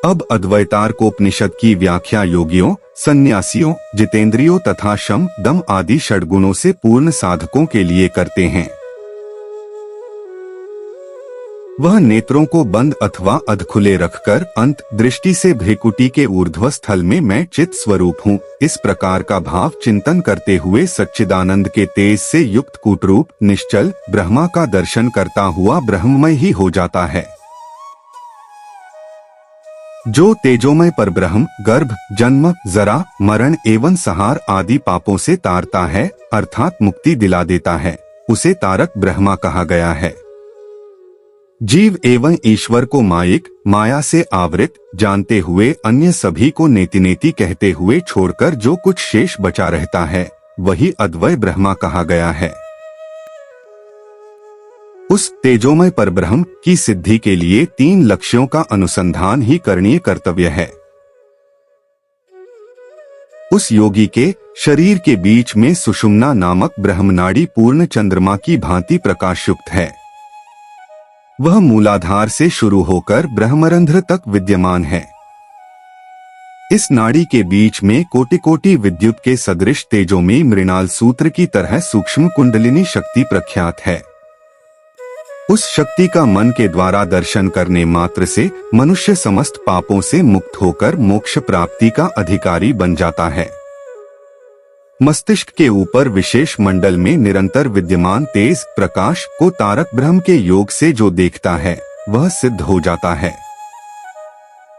अब अद्वैतार्कोपनिषद की व्याख्या योगियों, सन्यासियों, जितेंद्रियों तथा शम, दम आदि षड्गुणों से पूर्ण साधकों के लिए करते हैं। वह नेत्रों को बंद अथवा अधखुले रखकर अंत दृष्टि से भ्रिकुटी के ऊर्ध्व स्थल में मैं चित स्वरूप हूँ, इस प्रकार का भाव चिंतन करते हुए सच्चिदानंद के तेज से युक्त कूटरूप निश्चल ब्रह्मा का दर्शन करता हुआ ब्रह्ममय ही हो जाता है। जो तेजोमय परब्रह्म गर्भ, जन्म, जरा, मरण एवं संहार आदि पापों से तारता है, अर्थात मुक्ति दिला देता है, उसे तारक ब्रह्मा कहा गया है। जीव एवं ईश्वर को मायिक माया से आवृत जानते हुए अन्य सभी को नेति नेति कहते हुए छोड़कर जो कुछ शेष बचा रहता है, वही अद्वय ब्रह्मा कहा गया है। उस तेजोमय परब्रह्म की सिद्धि के लिए 3 लक्ष्यों का अनुसंधान ही करणीय कर्तव्य है। उस योगी के शरीर के बीच में सुषुम्ना नामक ब्रह्मनाड़ी पूर्ण चंद्रमा की भांति प्रकाशयुक्त है। वह मूलाधार से शुरू होकर ब्रह्मरंध्र तक विद्यमान है। इस नाड़ी के बीच में कोटि कोटि विद्युत के सदृश तेजोमयी मृणाल सूत्र की तरह सूक्ष्म कुंडलिनी शक्ति प्रख्यात है। उस शक्ति का मन के द्वारा दर्शन करने मात्र से मनुष्य समस्त पापों से मुक्त होकर मोक्ष प्राप्ति का अधिकारी बन जाता है। मस्तिष्क के ऊपर विशेष मंडल में निरंतर विद्यमान तेज प्रकाश को तारक ब्रह्म के योग से जो देखता है, वह सिद्ध हो जाता है।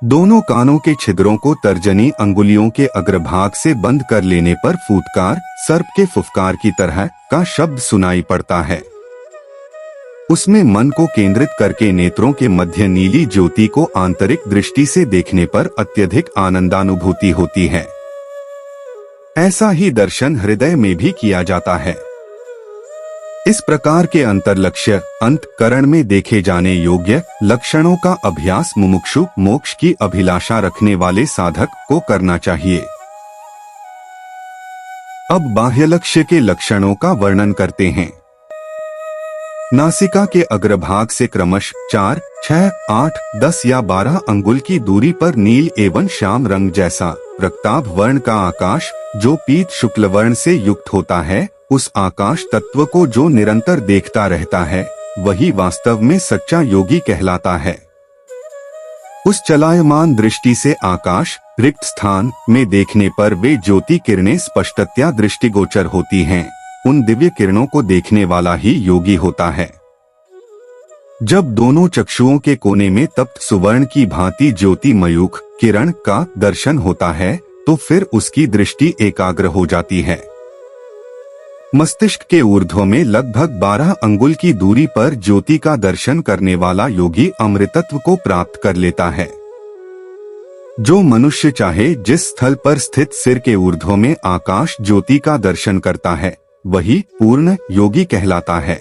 दोनों कानों के छिद्रों को तर्जनी अंगुलियों के अग्रभाग से बंद कर लेने पर फूटकार सर्प के फुफकार की तरह का शब्द सुनाई पड़ता है। उसमें मन को केंद्रित करके नेत्रों के मध्य नीली ज्योति को आंतरिक दृष्टि से देखने पर अत्यधिक आनंदानुभूति होती है। ऐसा ही दर्शन हृदय में भी किया जाता है। इस प्रकार के अंतर्लक्ष्य अंतःकरण में देखे जाने योग्य लक्षणों का अभ्यास मुमुक्षु मोक्ष की अभिलाषा रखने वाले साधक को करना चाहिए। अब बाह्य लक्ष्य के लक्षणों का वर्णन करते हैं। नासिका के अग्रभाग से क्रमश 4, 6, 8, 10 या 12 अंगुल की दूरी पर नील एवं श्याम रंग जैसा रक्ताभ वर्ण का आकाश जो पीत शुक्ल वर्ण से युक्त होता है, उस आकाश तत्व को जो निरंतर देखता रहता है, वही वास्तव में सच्चा योगी कहलाता है। उस चलायमान दृष्टि से आकाश रिक्त स्थान में देखने पर वे ज्योति किरणें स्पष्टतया दृष्टिगोचर होती हैं। उन दिव्य किरणों को देखने वाला ही योगी होता है। जब दोनों चक्षुओं के कोने में तप्त सुवर्ण की भांति ज्योति मयूख किरण का दर्शन होता है, तो फिर उसकी दृष्टि एकाग्र हो जाती है। मस्तिष्क के ऊर्ध्व में लगभग 12 अंगुल की दूरी पर ज्योति का दर्शन करने वाला योगी अमृतत्व को प्राप्त कर लेता है। जो मनुष्य चाहे जिस स्थल पर स्थित सिर के ऊर्ध्व में आकाश ज्योति का दर्शन करता है, वही पूर्ण योगी कहलाता है।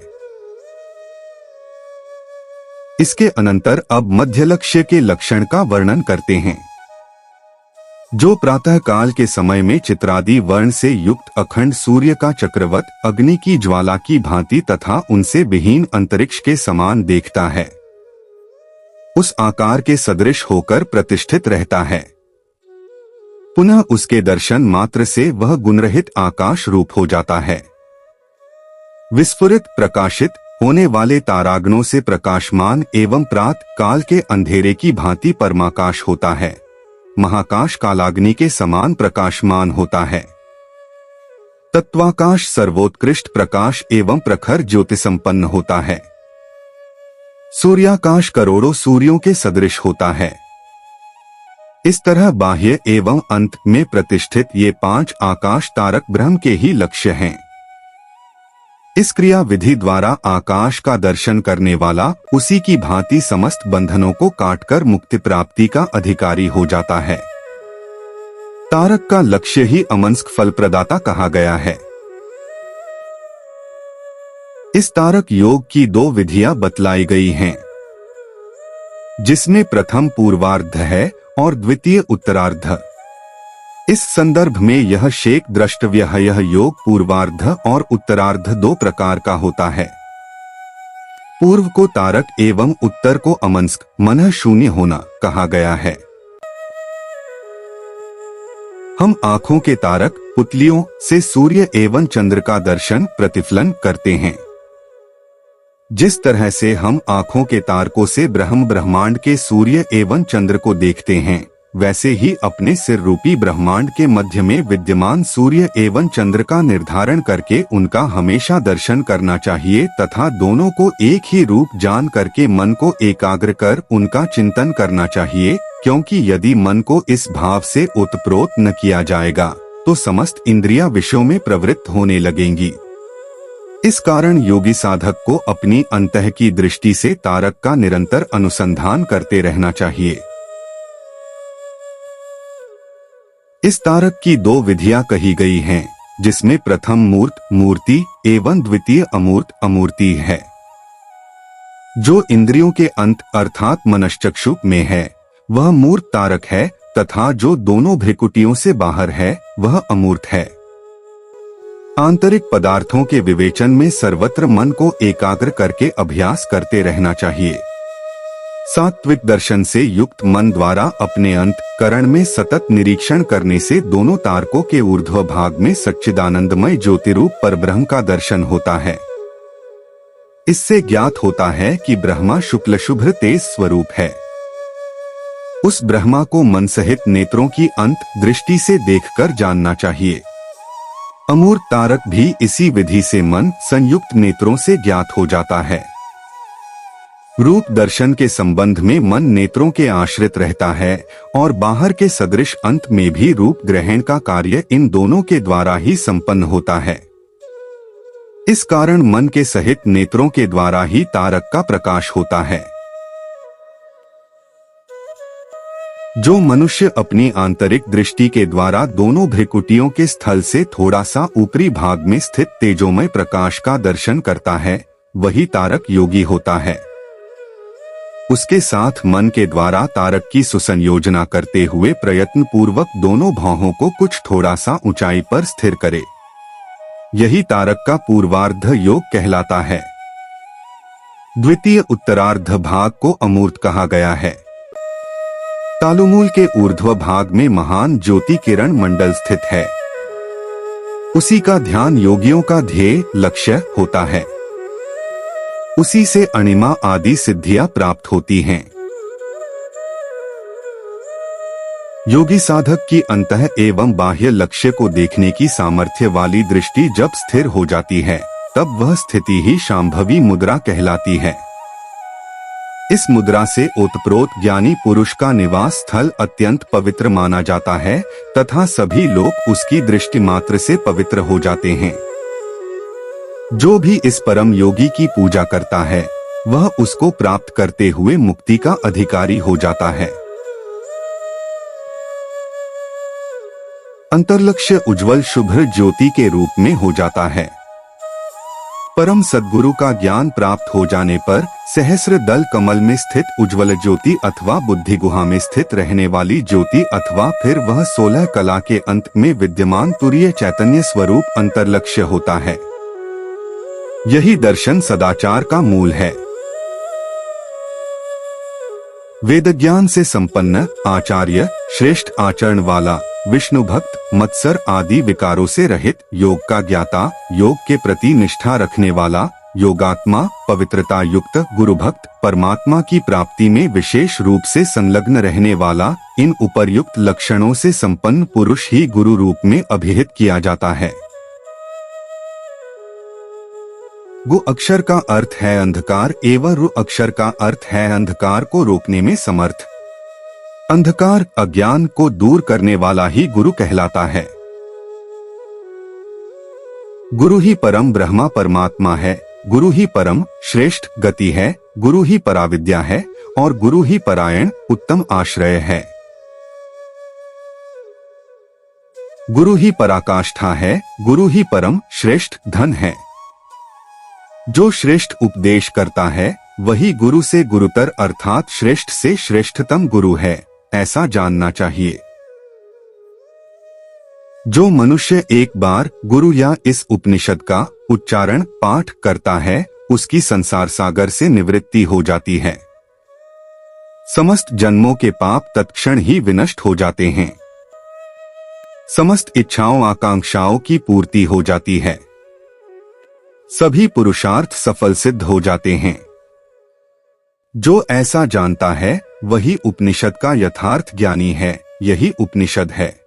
इसके अनंतर अब मध्य लक्ष्य के लक्षण का वर्णन करते हैं। जो प्रातः काल के समय में चित्रादि वर्ण से युक्त अखंड सूर्य का चक्रवत अग्नि की ज्वाला की भांति तथा उनसे विहीन अंतरिक्ष के समान देखता है, उस आकार के सदृश होकर प्रतिष्ठित रहता है। पुनः उसके दर्शन मात्र से वह गुणरहित आकाश रूप हो जाता है। विस्फुरित प्रकाशित होने वाले तारागणों से प्रकाशमान एवं प्रातः काल के अंधेरे की भांति परमाकाश होता है। महाकाश कालाग्नि के समान प्रकाशमान होता है। तत्वाकाश सर्वोत्कृष्ट प्रकाश एवं प्रखर ज्योति संपन्न होता है। सूर्याकाश करोड़ों सूर्यों के सदृश होता है। इस तरह बाह्य एवं अंत में प्रतिष्ठित ये 5 आकाश तारक ब्रह्म के ही लक्ष्य हैं। इस क्रिया विधि द्वारा आकाश का दर्शन करने वाला उसी की भांति समस्त बंधनों को काटकर मुक्ति प्राप्ति का अधिकारी हो जाता है। तारक का लक्ष्य ही अमनस्क फल प्रदाता कहा गया है। इस तारक योग की 2 विधियां बतलाई गई हैं, जिसमें प्रथम पूर्वार्ध है और द्वितीय उत्तरार्ध। इस संदर्भ में यह शेख द्रष्टव्य है, यह योग पूर्वार्ध और उत्तरार्ध 2 प्रकार का होता है। पूर्व को तारक एवं उत्तर को अमनस्क मन शून्य होना कहा गया है। हम आँखों के तारक पुतलियों से सूर्य एवं चंद्र का दर्शन प्रतिफलन करते हैं। जिस तरह से हम आँखों के तारकों से ब्रह्मांड के सूर्य एवं चंद्र को देखते हैं, वैसे ही अपने सिर रूपी ब्रह्मांड के मध्य में विद्यमान सूर्य एवं चंद्र का निर्धारण करके उनका हमेशा दर्शन करना चाहिए तथा दोनों को एक ही रूप जान करके मन को एकाग्र कर उनका चिंतन करना चाहिए, क्योंकि यदि मन को इस भाव से ओतप्रोत न किया जाएगा तो समस्त इंद्रियां विषयों में प्रवृत्त होने लगेंगी। इस कारण योगी साधक को अपनी अंतः की दृष्टि से तारक का निरंतर अनुसंधान करते रहना चाहिए। इस तारक की दो विधियां कही गई हैं, जिसमें प्रथम मूर्त मूर्ति एवं द्वितीय अमूर्त अमूर्ति है। जो इंद्रियों के अंत अर्थात मनश्चक्षु में है वह मूर्त तारक है तथा जो दोनों भ्रिकुटियों से बाहर है वह अमूर्त है। आंतरिक पदार्थों के विवेचन में सर्वत्र मन को एकाग्र करके अभ्यास करते रहना चाहिए। सात्विक दर्शन से युक्त मन द्वारा अपने अंतःकरण में सतत निरीक्षण करने से दोनों तारकों के ऊर्ध्व भाग में सच्चिदानंदमय ज्योतिरूप परब्रह्म का दर्शन होता है। इससे ज्ञात होता है कि ब्रह्मा शुक्ल शुभ्र तेज स्वरूप है। उस ब्रह्मा को मन सहित नेत्रों की अंत दृष्टि से देखकर जानना चाहिए। अमूर्त तारक भी इसी विधि से मन संयुक्त नेत्रों से ज्ञात हो जाता है। रूप दर्शन के संबंध में मन नेत्रों के आश्रित रहता है और बाहर के सदृश अंत में भी रूप ग्रहण का कार्य इन दोनों के द्वारा ही संपन्न होता है। इस कारण मन के सहित नेत्रों के द्वारा ही तारक का प्रकाश होता है। जो मनुष्य अपनी आंतरिक दृष्टि के द्वारा दोनों भ्रिकुटियों के स्थल से थोड़ा सा ऊपरी भाग में स्थित तेजोमय प्रकाश का दर्शन करता है, वही तारक योगी होता है। उसके साथ मन के द्वारा तारक की सुसंयोजना करते हुए प्रयत्न पूर्वक दोनों भौहों को कुछ थोड़ा सा ऊंचाई पर स्थिर करे। यही तारक का पूर्वार्ध योग कहलाता है। द्वितीय उत्तरार्ध भाग को अमूर्त कहा गया है। तालुमूल के ऊर्ध्व भाग में महान ज्योति किरण मंडल स्थित है। उसी का ध्यान योगियों का ध्येय लक्ष्य होता है। उसी से अणिमा आदि सिद्धियां प्राप्त होती हैं। योगी साधक की अंतः एवं बाह्य लक्ष्य को देखने की सामर्थ्य वाली दृष्टि जब स्थिर हो जाती है, तब वह स्थिति ही शांभवी मुद्रा कहलाती है। इस मुद्रा से ओतप्रोत ज्ञानी पुरुष का निवास स्थल अत्यंत पवित्र माना जाता है तथा सभी लोग उसकी दृष्टि मात्र से पवित्र हो जाते हैं। जो भी इस परम योगी की पूजा करता है, वह उसको प्राप्त करते हुए मुक्ति का अधिकारी हो जाता है। अंतर्लक्ष्य उज्जवल शुभ्र ज्योति के रूप में हो जाता है। परम सद्गुरु का ज्ञान प्राप्त हो जाने पर सहस्र दल कमल में स्थित उज्ज्वल ज्योति अथवा बुद्धि गुहा में स्थित रहने वाली ज्योति अथवा फिर वह 16 कला के अंत में विद्यमान तुरीय चैतन्य स्वरूप अंतर्लक्ष्य होता है। यही दर्शन सदाचार का मूल है। वेद ज्ञान से संपन्न आचार्य, श्रेष्ठ आचरण वाला, विष्णु भक्त, मत्सर आदि विकारों से रहित, योग का ज्ञाता, योग के प्रति निष्ठा रखने वाला, योगात्मा, पवित्रता युक्त, गुरु भक्त, परमात्मा की प्राप्ति में विशेष रूप से संलग्न रहने वाला, इन उपर्युक्त लक्षणों से संपन्न पुरुष ही गुरु रूप में अभिहित किया जाता है। गु अक्षर का अर्थ है अंधकार एवं रु अक्षर का अर्थ है अंधकार को रोकने में समर्थ। अंधकार अज्ञान को दूर करने वाला ही गुरु कहलाता है। गुरु ही परम ब्रह्मा परमात्मा है, गुरु ही परम श्रेष्ठ गति है, गुरु ही पराविद्या है और गुरु ही परायण उत्तम आश्रय है। गुरु ही पराकाष्ठा है, गुरु ही परम श्रेष्ठ धन है। जो श्रेष्ठ उपदेश करता है वही गुरु से गुरुतर अर्थात श्रेष्ठ से श्रेष्ठतम गुरु है, ऐसा जानना चाहिए। जो मनुष्य एक बार गुरु या इस उपनिषद का उच्चारण पाठ करता है, उसकी संसार सागर से निवृत्ति हो जाती है। समस्त जन्मों के पाप तत्क्षण ही विनष्ट हो जाते हैं। समस्त इच्छाओं आकांक्षाओं की पूर्ति हो जाती है। सभी पुरुषार्थ सफल सिद्ध हो जाते हैं। जो ऐसा जानता है वही उपनिषद का यथार्थ ज्ञानी है। यही उपनिषद है।